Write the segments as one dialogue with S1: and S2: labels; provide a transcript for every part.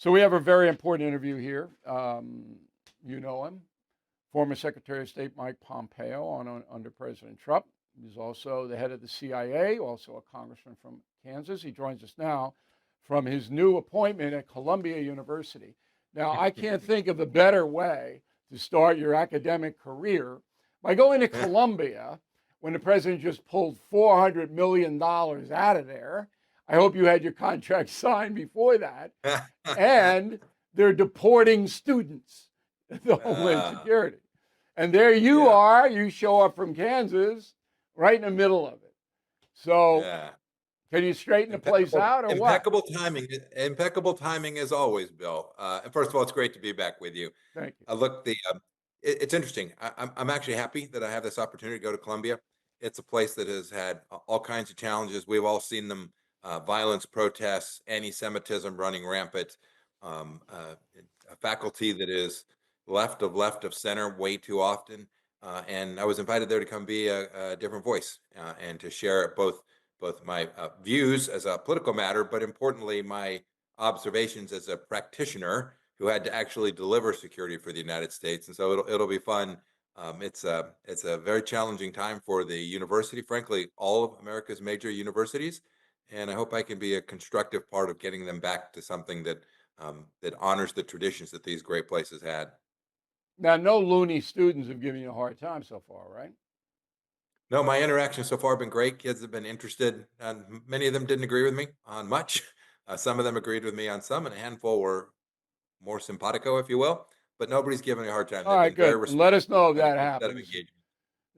S1: So we have a very important interview here. You know him, former Secretary of State Mike Pompeo under President Trump. He's also the head of the CIA, also a congressman from Kansas. He joins us now from his new appointment at Columbia University. Now, I can't think of a better way to start your academic career by going to Columbia when the president just pulled $400 million out of there. I hope you had your contract signed before that, and they're deporting students, the Homeland
S2: Uh,
S1: Security. And there you
S2: yeah,
S1: are, you show up from Kansas right in the middle of it. So,
S2: yeah.
S1: can you straighten the place out or what?
S2: Impeccable timing as always, Bill. And first of all, it's great to be back with you.
S1: Thank you.
S2: Look, it's interesting. I'm actually happy that I have this opportunity to go to Columbia. It's a place that has had all kinds of challenges. We've all seen them: violence, protests, anti-Semitism running rampant, a faculty that is left of center way too often. And I was invited there to come be a different voice and to share both my views as a political matter, but importantly, my observations as a practitioner who had to actually deliver security for the United States. And so it'll be fun. It's a very challenging time for the university, frankly, all of America's major universities. And I hope I can be a constructive part of getting them back to something that honors the traditions that these great places had.
S1: Now, no loony students have given you a hard time so far, right?
S2: No, my interactions so far have been great. Kids have been interested, and many of them didn't agree with me on much. Some of them agreed with me on some, and a handful were more simpatico, if you will. But nobody's given me a hard time.
S1: All
S2: They've
S1: right,
S2: been very
S1: good. And let us
S2: respectful
S1: know if
S2: and a
S1: that
S2: good set of
S1: happens.
S2: engagement.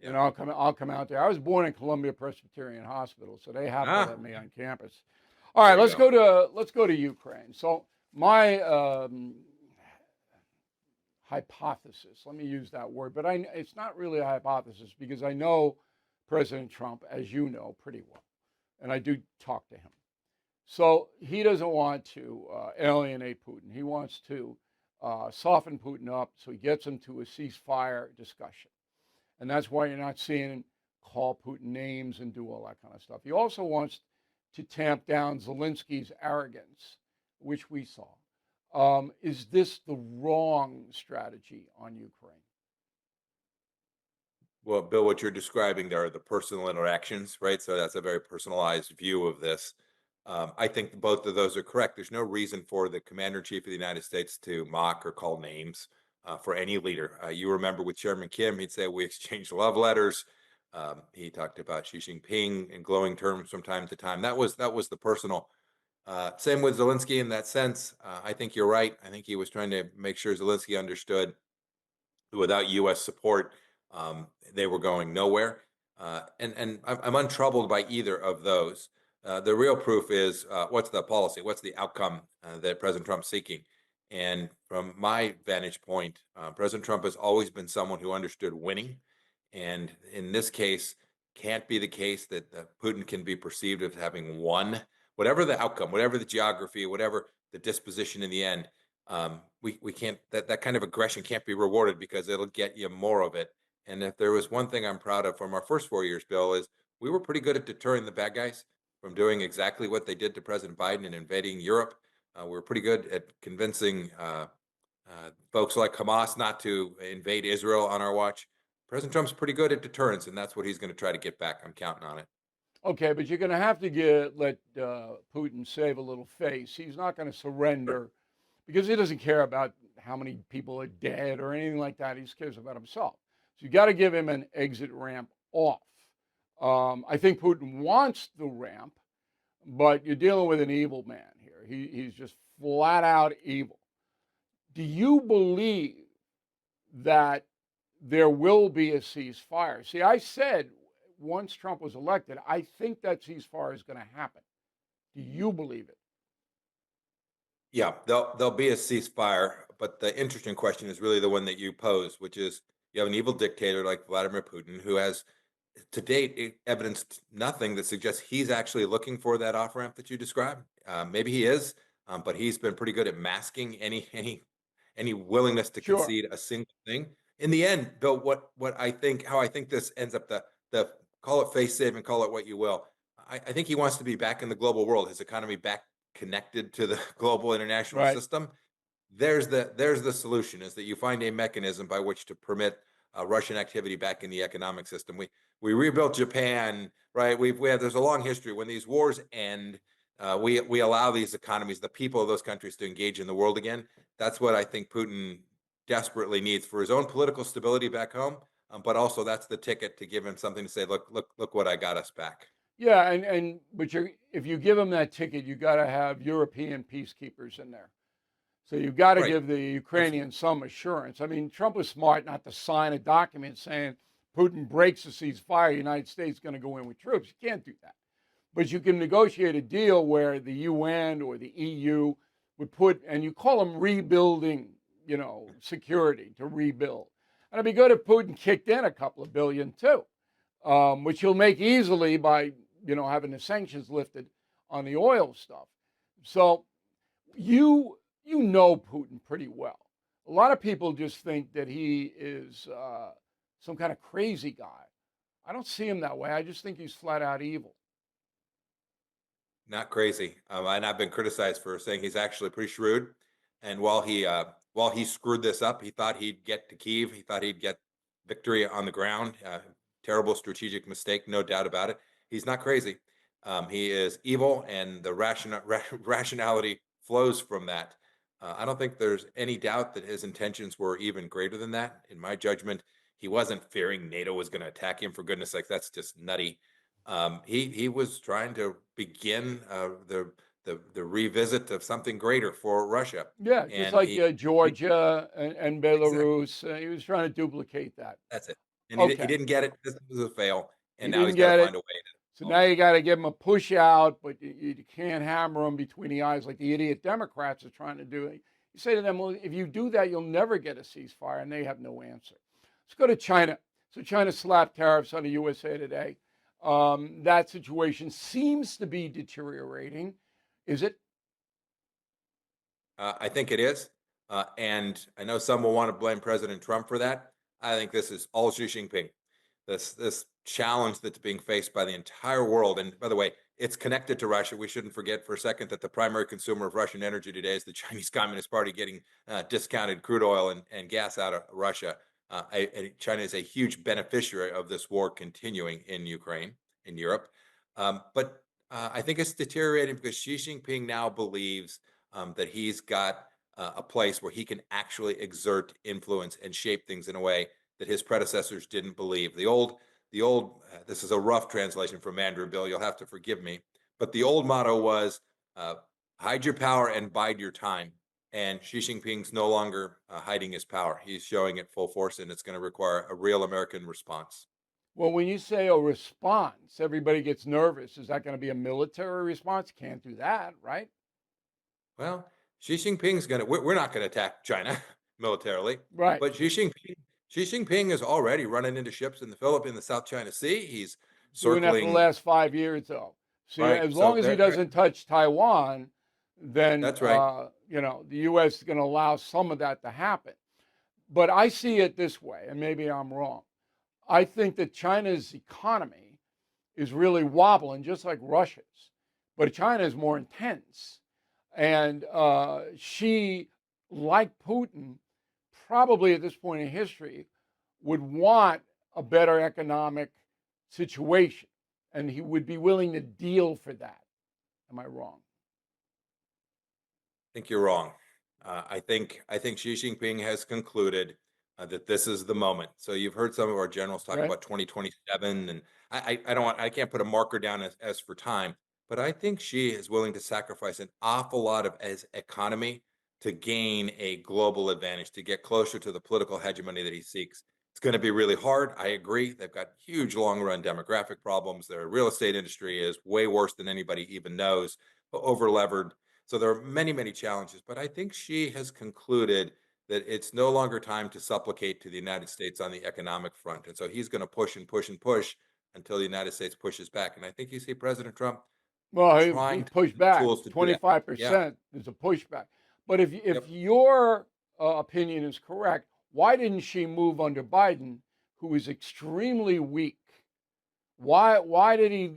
S1: And
S2: Yeah.
S1: I'll come out there. I was born in Columbia Presbyterian Hospital, so they have to let
S2: Ah,
S1: me on campus. All right,
S2: there you go.
S1: let's go to Ukraine. So my hypothesis, let me use that word, but it's not really a hypothesis because I know President Trump, as you know, pretty well, and I do talk to him. So he doesn't want to alienate Putin. He wants to soften Putin up so he gets him to a ceasefire discussion. And that's why you're not seeing him call Putin names and do all that kind of stuff. He also wants to tamp down Zelensky's arrogance, which we saw. Is this the wrong strategy on Ukraine?
S2: Well, Bill, what you're describing there are the personal interactions, right? So that's a very personalized view of this. I think both of those are correct. There's no reason for the commander in chief of the United States to mock or call names for any leader. You remember with Chairman Kim, he'd say we exchanged love letters. He talked about Xi Jinping in glowing terms from time to time. That was the personal. Same with Zelensky in that sense. I think you're right. I think he was trying to make sure Zelensky understood without U.S. support, they were going nowhere. And I'm untroubled by either of those. The real proof is what's the policy? What's the outcome that President Trump's seeking? And from my vantage point, President Trump has always been someone who understood winning. And in this case, can't be the case that Putin can be perceived as having won, whatever the outcome, whatever the geography, whatever the disposition in the end. We can't that kind of aggression can't be rewarded because it'll get you more of it. And if there was one thing I'm proud of from our first 4 years, Bill, is we were pretty good at deterring the bad guys from doing exactly what they did to President Biden and invading Europe. We were pretty good at convincing folks like Hamas not to invade Israel on our watch. President Trump's pretty good at deterrence, and that's what he's going to try to get back. I'm counting on it.
S1: Okay, but you're going to have to let Putin save a little face. He's not going to
S2: Sure.
S1: surrender because he doesn't care about how many people are dead or anything like that. He just cares about himself. So you got to give him an exit ramp off. I think Putin wants the ramp, but you're dealing with an evil man here. He's just flat out evil. Do you believe that there will be a ceasefire? See, I said once Trump was elected, I think that ceasefire is going to happen. Do you believe it?
S2: Yeah, there'll be a ceasefire, but the interesting question is really the one that you pose, which is you have an evil dictator like Vladimir Putin who has to date evidenced nothing that suggests he's actually looking for that off ramp that you described. Maybe he is, but he's been pretty good at masking any willingness to
S1: Sure.
S2: concede a single thing. In the end, Bill, what I think how I think this ends up the call it face saving, call it what you will. I think he wants to be back in the global world, his economy back connected to the global international
S1: Right.
S2: system. There's the solution is that you find a mechanism by which to permit Russian activity back in the economic system. We rebuilt Japan, right? We have there's a long history. When these wars end, we allow these economies, the people of those countries, to engage in the world again. That's what I think Putin desperately needs for his own political stability back home. But also that's the ticket to give him something to say, look what I got us back.
S1: Yeah, but if you give them that ticket, you got to have European peacekeepers in there. So you've got to
S2: Right.
S1: give the
S2: Absolutely.
S1: Ukrainians some assurance. I mean, Trump was smart not to sign a document saying Putin breaks the ceasefire, the United States is going to go in with troops. You can't do that. But you can negotiate a deal where the UN or the EU would put, and you call them rebuilding, security to rebuild. And it'd be good if Putin kicked in a couple of billion too, which he'll make easily by, having the sanctions lifted on the oil stuff. So you know Putin pretty well. A lot of people just think that he is some kind of crazy guy. I don't see him that way. I just think he's flat out evil.
S2: Not crazy. And I've been criticized for saying he's actually pretty shrewd. And while he screwed this up, he thought he'd get to Kiev. He thought he'd get victory on the ground. Terrible strategic mistake, no doubt about it. He's not crazy. He is evil, and the rationality flows from that. I don't think there's any doubt that his intentions were even greater than that. In my judgment, he wasn't fearing NATO was going to attack him. For goodness sakes, that's just nutty. He was trying to begin the revisit of something greater for Russia,
S1: Yeah, just
S2: and
S1: like
S2: he
S1: Georgia and
S2: exactly
S1: Belarus. He was trying to duplicate that.
S2: that's it. And he
S1: Okay,
S2: didn't get it. This was a fail,
S1: he
S2: and now
S1: didn't
S2: he's got to
S1: get
S2: find
S1: it.
S2: a way to
S1: So
S2: solve
S1: now
S2: it.
S1: you got to give him a push out, but you can't hammer him between the eyes like the idiot Democrats are trying to do. You say to them, well, if you do that, you'll never get a ceasefire, and they have no answer. Let's go to China. So China slapped tariffs on the USA Today. That situation seems to be deteriorating. Is it?
S2: I think it is. And I know some will want to blame President Trump for that. I think this is all Xi Jinping. This challenge that's being faced by the entire world. And by the way, it's connected to Russia. We shouldn't forget for a second that the primary consumer of Russian energy today is the Chinese Communist Party getting discounted crude oil and gas out of Russia. China is a huge beneficiary of this war continuing in Ukraine, in Europe. But I think it's deteriorating because Xi Jinping now believes that he's got a place where he can actually exert influence and shape things in a way that his predecessors didn't believe. This is a rough translation from Mandarin, Bill. You'll have to forgive me, but the old motto was uh, hide your power and bide your time. And Xi Jinping's no longer hiding his power; he's showing it full force, and it's going to require a real American response.
S1: Well, when you say a response, everybody gets nervous. Is that going to be a military response? Can't do that, right?
S2: Well, Xi Jinping's going to. We're not going to attack China militarily,
S1: Right.
S2: but Xi Jinping is already running into ships in the in the South China Sea. He's
S1: Doing that for the
S2: circling.
S1: last 5 years, though. See,
S2: Right.
S1: as
S2: So
S1: long as he doesn't touch Taiwan, then
S2: that's right.
S1: the U.S. is going to allow some of that to happen. But I see it this way, and maybe I'm wrong. I think that China's economy is really wobbling, just like Russia's. But China is more intense, and she, like Putin, probably at this point in history, would want a better economic situation, and he would be willing to deal for that. Am I wrong?
S2: Think you're wrong. I think Xi Jinping has concluded that this is the moment. So you've heard some of our generals talk
S1: Right?
S2: about 2027, and I can't put a marker down as for time, but I think Xi is willing to sacrifice an awful lot of his economy to gain a global advantage, to get closer to the political hegemony that he seeks. It's going to be really hard. I agree. They've got huge long run demographic problems. Their real estate industry is way worse than anybody even knows, over levered. So there are many, many challenges, but I think she has concluded that it's no longer time to supplicate to the United States on the economic front. And so he's going to push and push and push until the United States pushes back. And I think you see President Trump
S1: Well, he
S2: trying to
S1: pushed
S2: have the
S1: back
S2: tools to do that. Yeah.
S1: 25%. Is a pushback. But if
S2: Yep.
S1: your opinion is correct, why didn't she move under Biden, who is extremely weak? Why did he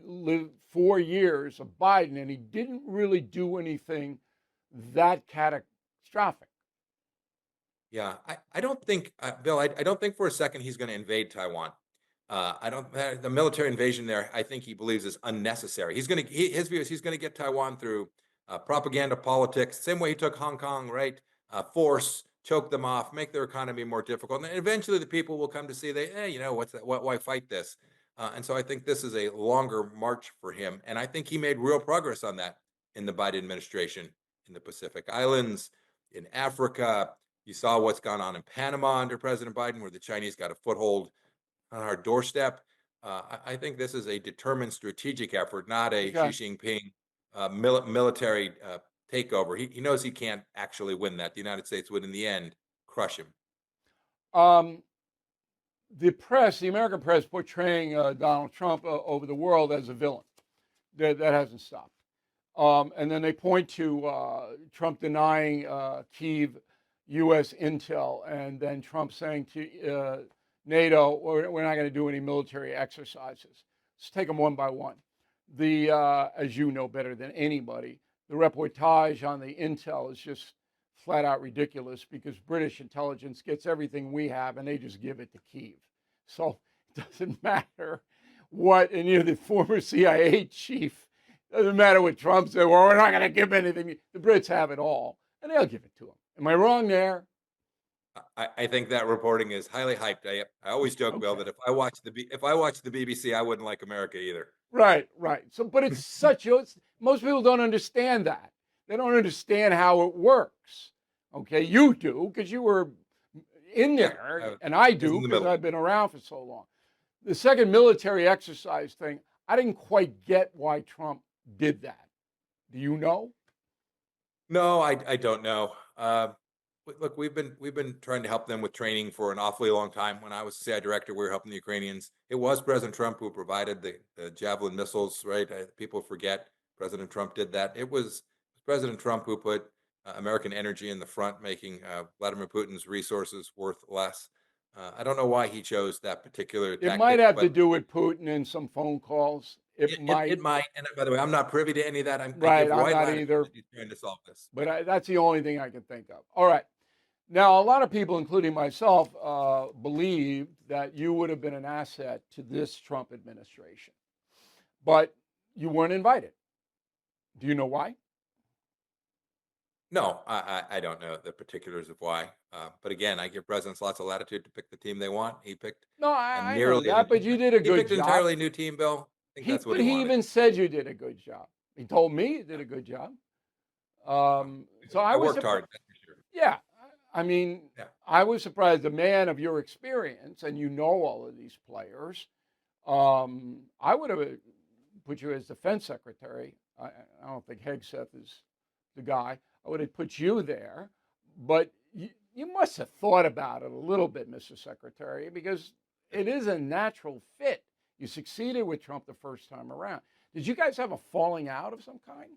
S1: 4 years of Biden, and he didn't really do anything that catastrophic.
S2: Yeah, I don't think, Bill, I don't think for a second he's going to invade Taiwan. I don't, the military invasion there, I think he believes is unnecessary. His view is he's going to get Taiwan through propaganda politics, same way he took Hong Kong, right? Force, choke them off, make their economy more difficult. And eventually the people will come to see what's that? Why fight this? And so I think this is a longer march for him. And I think he made real progress on that in the Biden administration, in the Pacific Islands, in Africa. You saw what's gone on in Panama under President Biden, where the Chinese got a foothold on our doorstep. I think this is a determined strategic effort, not a Xi
S1: Okay.
S2: Jinping military takeover. He knows he can't actually win that. The United States would, in the end, crush him.
S1: Um, the press, the American press, portraying Donald Trump over the world as a villain. That hasn't stopped. And then they point to Trump denying Kyiv U.S. intel, and then Trump saying to NATO, we're not going to do any military exercises. Let's take them one by one. As you know better than anybody, the reportage on the intel is just flat out ridiculous because British intelligence gets everything we have and they just give it to Kyiv. So it doesn't matter what, and the former CIA chief, doesn't matter what Trump said, well, we're not going to give anything. The Brits have it all, and they'll give it to him. Am I wrong there?
S2: I think that reporting is highly hyped. I always joke, Bill,
S1: Okay.
S2: that if I watch the BBC, I wouldn't like America either.
S1: Right, right. So, but it's most people don't understand that. They don't understand how it works. Okay, you do because you were in
S2: Yeah,
S1: there, and I
S2: was in
S1: do
S2: the
S1: because
S2: middle.
S1: I've been around for so long. The second military exercise thing, I didn't quite get why Trump did that. Do you know?
S2: No, I don't know. Look, we've been trying to help them with training for an awfully long time. When I was CIA director, we were helping the Ukrainians. It was President Trump who provided the Javelin missiles, right? People forget President Trump did that. It was President Trump who put American energy in the front, making Vladimir Putin's resources worth less. I don't know why he chose that particular
S1: It might
S2: tactic,
S1: have to
S2: but
S1: do with Putin and some phone calls. It
S2: it
S1: might.
S2: might. And by the way, I'm not privy to any of that. I
S1: Right,
S2: give
S1: I'm
S2: wide
S1: not
S2: latitude
S1: either.
S2: that he's trying to solve this.
S1: But that's the only thing I can think of. All right. Now, a lot of people, including myself, believed that you would have been an asset to this Trump administration, but you weren't invited. Do you know why?
S2: No, I don't know the particulars of why. But again, I give presidents lots of latitude to pick the team they want. He picked
S1: No,
S2: a
S1: I know that, but you did a
S2: he
S1: good
S2: picked an
S1: job.
S2: entirely new team, Bill. I think that's what
S1: But
S2: he
S1: he
S2: wanted.
S1: even said you did a good job. He told me you did
S2: Yeah.
S1: a good job.
S2: Well,
S1: So I
S2: I
S1: was
S2: worked
S1: surprised.
S2: hard, that's for sure.
S1: Yeah, I mean,
S2: Yeah.
S1: I was surprised. A man of your experience, and you know all of these players. I would have put you as defense secretary. I don't think Hegseth is the guy. I would have put you there, but you must have thought about it a little bit, Mr. Secretary, because it is a natural fit. You succeeded with Trump the first time around. Did you guys have a falling out of some kind?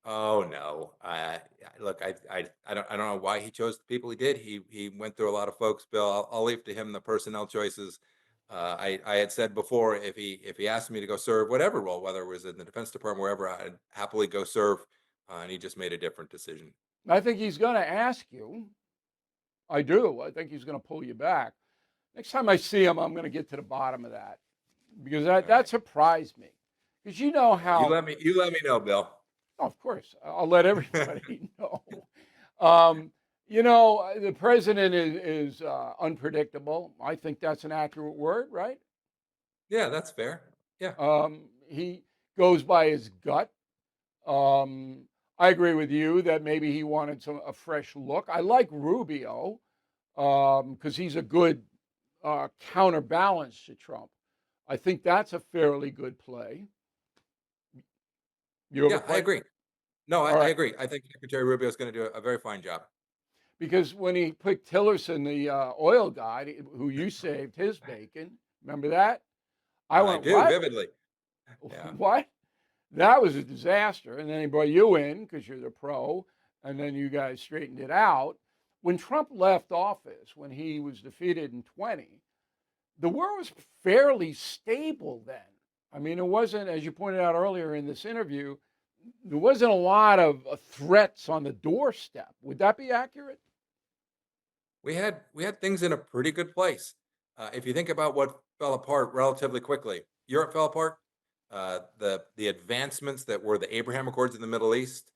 S2: Oh no. Look, I don't know why he chose the people he did. He went through a lot of folks, Bill. I'll leave to him the personnel choices. I had said before, if he asked me to go serve whatever role, whether it was in the Defense Department, wherever, I'd happily go serve. And he just made a different decision.
S1: I think he's going to ask you. I do. I think he's going to pull you back. Next time I see him, I'm going to get to the bottom of that because
S2: All
S1: that
S2: right.
S1: surprised me. Because you know
S2: Yeah, you
S1: how,
S2: let me know, Bill.
S1: oh, of course, I'll let everybody know. The president is unpredictable. I think that's an accurate word, right?
S2: Yeah, that's fair. Yeah.
S1: He goes by his gut. Um, I agree with you that maybe he wanted a fresh look. I like Rubio because he's a good counterbalance to Trump. I think that's a fairly good play. You have a
S2: Yeah, I
S1: question?
S2: agree. No,
S1: All
S2: I
S1: right.
S2: agree. I think Secretary Rubio is going to do a very fine job.
S1: Because when he picked Tillerson, the oil guy who you saved his bacon, remember that? I
S2: I
S1: went,
S2: do
S1: what?
S2: vividly. Yeah.
S1: What? That was a disaster. And then he brought you in because you're the pro, and then you guys straightened it out. When Trump left office, when he was defeated in 20, the world was fairly stable then. I mean, it wasn't, as you pointed out earlier in this interview, there wasn't a lot of threats on the doorstep. Would that be accurate?
S2: We had things in a pretty good place. If you think about what fell apart relatively quickly, Europe fell apart. The advancements that were the Abraham Accords in the Middle East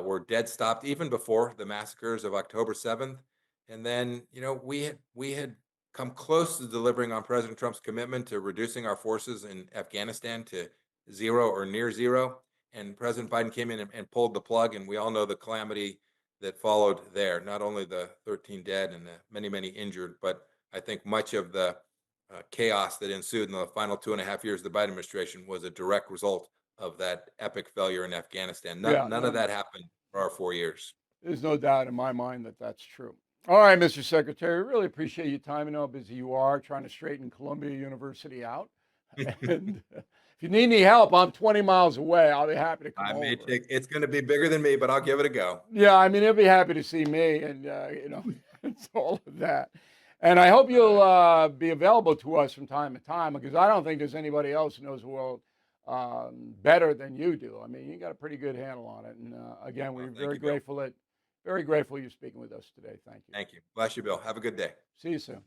S2: were dead stopped even before the massacres of October 7th. And then we had come close to delivering on President Trump's commitment to reducing our forces in Afghanistan to zero or near zero. And President Biden came in and pulled the plug, and we all know the calamity that followed there. Not only the 13 dead and the many, many injured, but I think much of the chaos that ensued in the final 2.5 years of the Biden administration was a direct result of that epic failure in Afghanistan.
S1: Yeah,
S2: None of that happened for our 4 years.
S1: there's no doubt in my mind that that's true. All right, Mr. Secretary, really appreciate your time. I know how busy you are trying to straighten Columbia University out. And if you need any help, I'm 20 miles away. I'll be happy to come
S2: I may
S1: over.
S2: take. It's going to be bigger than me, but I'll give it a go.
S1: Yeah, I mean, he'll be happy to see me, and it's all of that. And I hope you'll be available to us from time to time because I don't think there's anybody else who knows the world better than you do. I mean, you got a pretty good handle on it. And again,
S2: Well,
S1: we're
S2: thank you, Bill.
S1: very grateful you're speaking with us today. Thank you.
S2: Thank you. Bless you, Bill. Have a good day.
S1: See you soon.